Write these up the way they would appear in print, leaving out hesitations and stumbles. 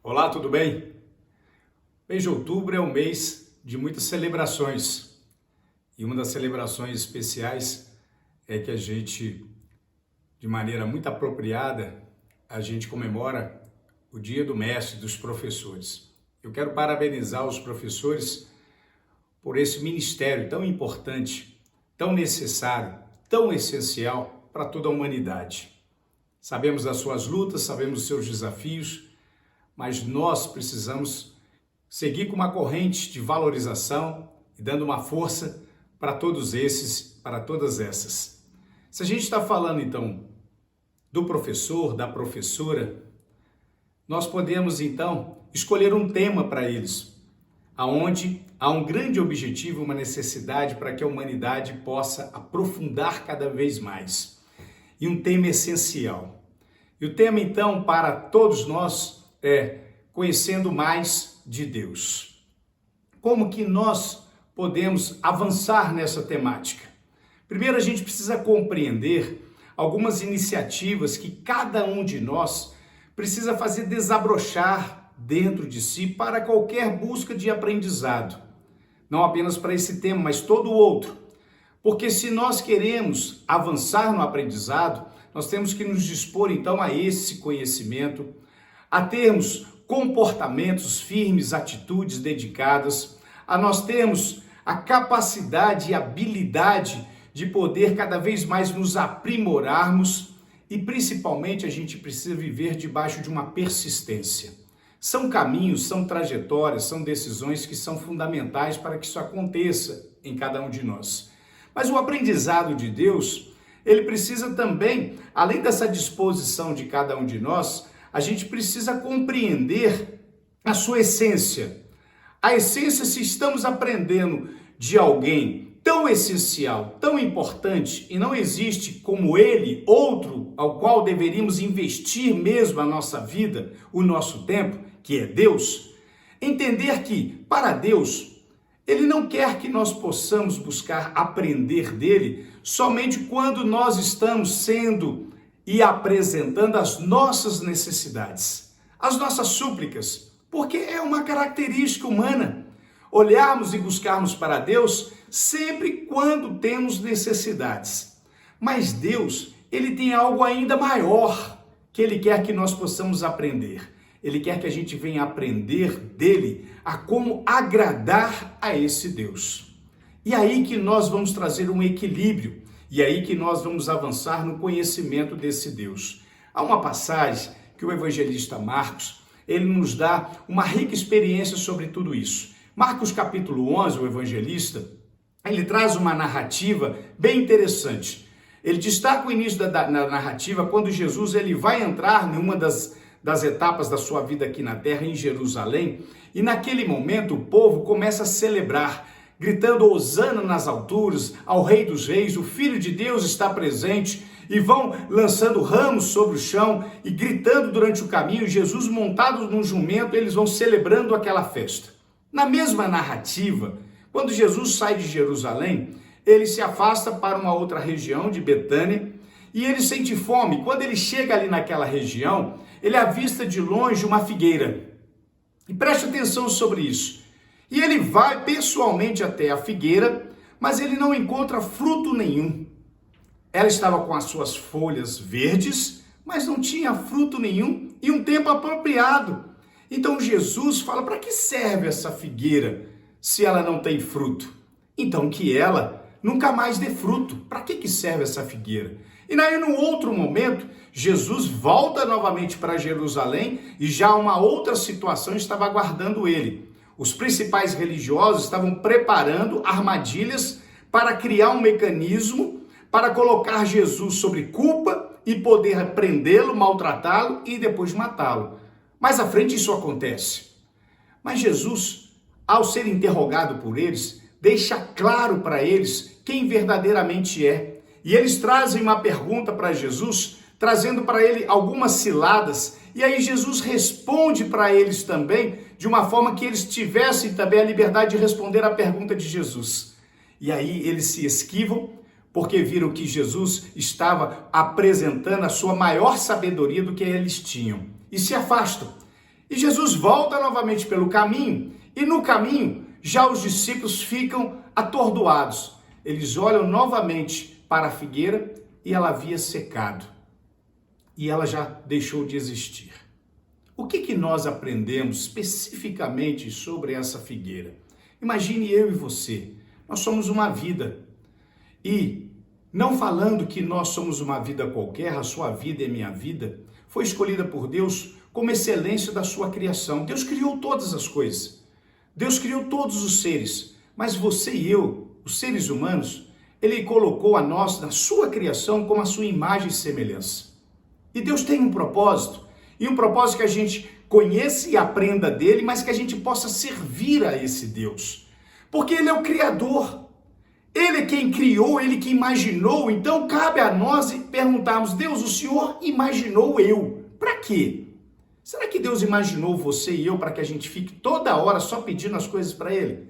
Olá, tudo bem? Mês de outubro é um mês de muitas celebrações e uma das celebrações especiais é que a gente, de maneira muito apropriada, a gente comemora o Dia do Mestre, dos professores. Eu quero parabenizar os professores por esse ministério tão importante, tão necessário, tão essencial para toda a humanidade. Sabemos das suas lutas, sabemos dos seus desafios, mas nós precisamos seguir com uma corrente de valorização e dando uma força para todos esses, para todas essas. Se a gente está falando então do professor, da professora, nós podemos então escolher um tema para eles, aonde há um grande objetivo, uma necessidade para que a humanidade possa aprofundar cada vez mais. E um tema essencial. E o tema então para todos nós é conhecendo mais de Deus. Como que nós podemos avançar nessa temática? Primeiro, a gente precisa compreender algumas iniciativas que cada um de nós precisa fazer desabrochar dentro de si para qualquer busca de aprendizado. Não apenas para esse tema, mas todo o outro. Porque se nós queremos avançar no aprendizado, nós temos que nos dispor então a esse conhecimento, a termos comportamentos firmes, atitudes dedicadas, a nós termos a capacidade e habilidade de poder cada vez mais nos aprimorarmos e principalmente a gente precisa viver debaixo de uma persistência. São caminhos, são trajetórias, são decisões que são fundamentais para que isso aconteça em cada um de nós. Mas o aprendizado de Deus, ele precisa também, além dessa disposição de cada um de nós, a gente precisa compreender a sua essência. A essência, se estamos aprendendo de alguém tão essencial, tão importante, e não existe como ele, outro, ao qual deveríamos investir mesmo a nossa vida, o nosso tempo, que é Deus, entender que, para Deus, ele não quer que nós possamos buscar aprender dele somente quando nós estamos sendo e apresentando as nossas necessidades, as nossas súplicas, porque é uma característica humana olharmos e buscarmos para Deus sempre quando temos necessidades. Mas Deus, ele tem algo ainda maior que ele quer que nós possamos aprender. Ele quer que a gente venha aprender dele a como agradar a esse Deus. E aí que nós vamos trazer um equilíbrio. E aí que nós vamos avançar no conhecimento desse Deus. Há uma passagem que o evangelista Marcos, ele nos dá uma rica experiência sobre tudo isso. Marcos capítulo 11, o evangelista, ele traz uma narrativa bem interessante. Ele destaca o início da narrativa quando Jesus ele vai entrar em uma das etapas da sua vida aqui na terra, em Jerusalém, e naquele momento o povo começa a celebrar, gritando hosana nas alturas, ao Rei dos Reis, o Filho de Deus está presente, e vão lançando ramos sobre o chão e gritando durante o caminho, Jesus montado num jumento, eles vão celebrando aquela festa. Na mesma narrativa, quando Jesus sai de Jerusalém, ele se afasta para uma outra região de Betânia, e ele sente fome. Quando ele chega ali naquela região, ele avista de longe uma figueira. E preste atenção sobre isso. E ele vai pessoalmente até a figueira, mas ele não encontra fruto nenhum. Ela estava com as suas folhas verdes, mas não tinha fruto nenhum e um tempo apropriado. Então Jesus fala, para que serve essa figueira se ela não tem fruto? Então que ela nunca mais dê fruto. Para que serve essa figueira? E aí, num outro momento, Jesus volta novamente para Jerusalém e já uma outra situação estava aguardando ele. Os principais religiosos estavam preparando armadilhas para criar um mecanismo para colocar Jesus sobre culpa e poder prendê-lo, maltratá-lo e depois matá-lo. Mais à frente isso acontece. Mas Jesus, ao ser interrogado por eles, deixa claro para eles quem verdadeiramente é. E eles trazem uma pergunta para Jesus, trazendo para ele algumas ciladas, e aí Jesus responde para eles também, de uma forma que eles tivessem também a liberdade de responder a pergunta de Jesus. E aí eles se esquivam, porque viram que Jesus estava apresentando a sua maior sabedoria do que eles tinham, e se afastam. E Jesus volta novamente pelo caminho, e no caminho já os discípulos ficam atordoados. Eles olham novamente para a figueira e ela havia secado. E ela já deixou de existir. O que nós aprendemos especificamente sobre essa figueira? Imagine eu e você, nós somos uma vida. E não falando que nós somos uma vida qualquer, a sua vida e a minha vida, foi escolhida por Deus como excelência da sua criação. Deus criou todas as coisas. Deus criou todos os seres. Mas você e eu, os seres humanos, Ele colocou a nós, na sua criação, como a sua imagem e semelhança. E Deus tem um propósito. E um propósito que a gente conheça e aprenda dele, mas que a gente possa servir a esse Deus. Porque Ele é o Criador. Ele é quem criou, Ele que imaginou. Então cabe a nós perguntarmos: Deus, o Senhor imaginou eu. Para quê? Será que Deus imaginou você e eu para que a gente fique toda hora só pedindo as coisas para Ele?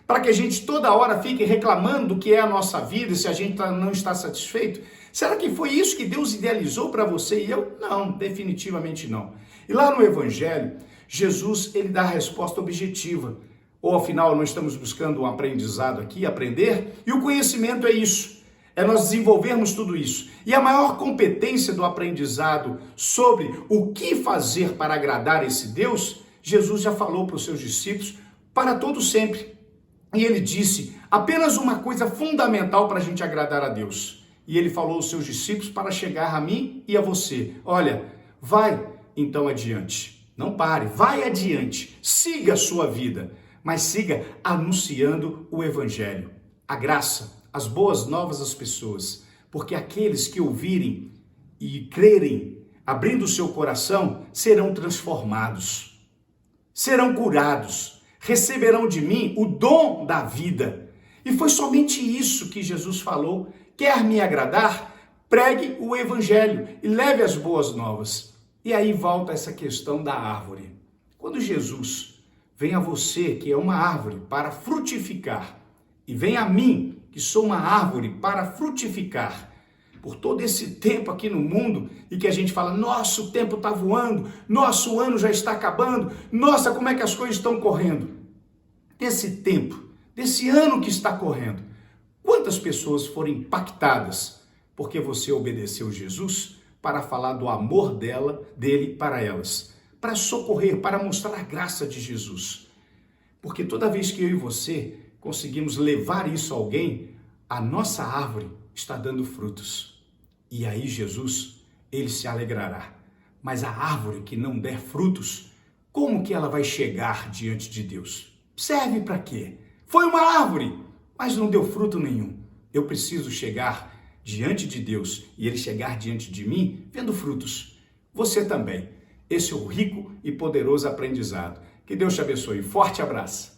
Para que a gente toda hora fique reclamando do que é a nossa vida, se a gente não está satisfeito? Será que foi isso que Deus idealizou para você e eu? Não, definitivamente não. E lá no Evangelho, Jesus, ele dá a resposta objetiva. Ou afinal, nós estamos buscando um aprendizado aqui, aprender, e o conhecimento é isso. É nós desenvolvermos tudo isso. E a maior competência do aprendizado sobre o que fazer para agradar esse Deus, Jesus já falou para os seus discípulos para todo sempre. E ele disse apenas uma coisa fundamental para a gente agradar a Deus. E ele falou aos seus discípulos para chegar a mim e a você. Olha, vai então adiante. Não pare, vai adiante. Siga a sua vida, mas siga anunciando o Evangelho. A graça, as boas novas às pessoas. Porque aqueles que ouvirem e crerem, abrindo o seu coração, serão transformados. Serão curados. Receberão de mim o dom da vida. E foi somente isso que Jesus falou. Quer me agradar? Pregue o Evangelho e leve as boas novas. E aí volta essa questão da árvore. Quando Jesus vem a você, que é uma árvore, para frutificar, e vem a mim, que sou uma árvore, para frutificar, por todo esse tempo aqui no mundo, e que a gente fala: nossa, o tempo está voando, nosso ano já está acabando, nossa, como é que as coisas estão correndo? Desse tempo, desse ano que está correndo, quantas pessoas foram impactadas porque você obedeceu Jesus para falar do amor dele para elas, para socorrer, para mostrar a graça de Jesus? Porque toda vez que eu e você conseguimos levar isso a alguém, a nossa árvore está dando frutos. E aí Jesus, ele se alegrará. Mas a árvore que não der frutos, como que ela vai chegar diante de Deus? Serve para quê? Foi uma árvore, mas não deu fruto nenhum. Eu preciso chegar diante de Deus e Ele chegar diante de mim vendo frutos. Você também. Esse é o rico e poderoso aprendizado. Que Deus te abençoe. Forte abraço.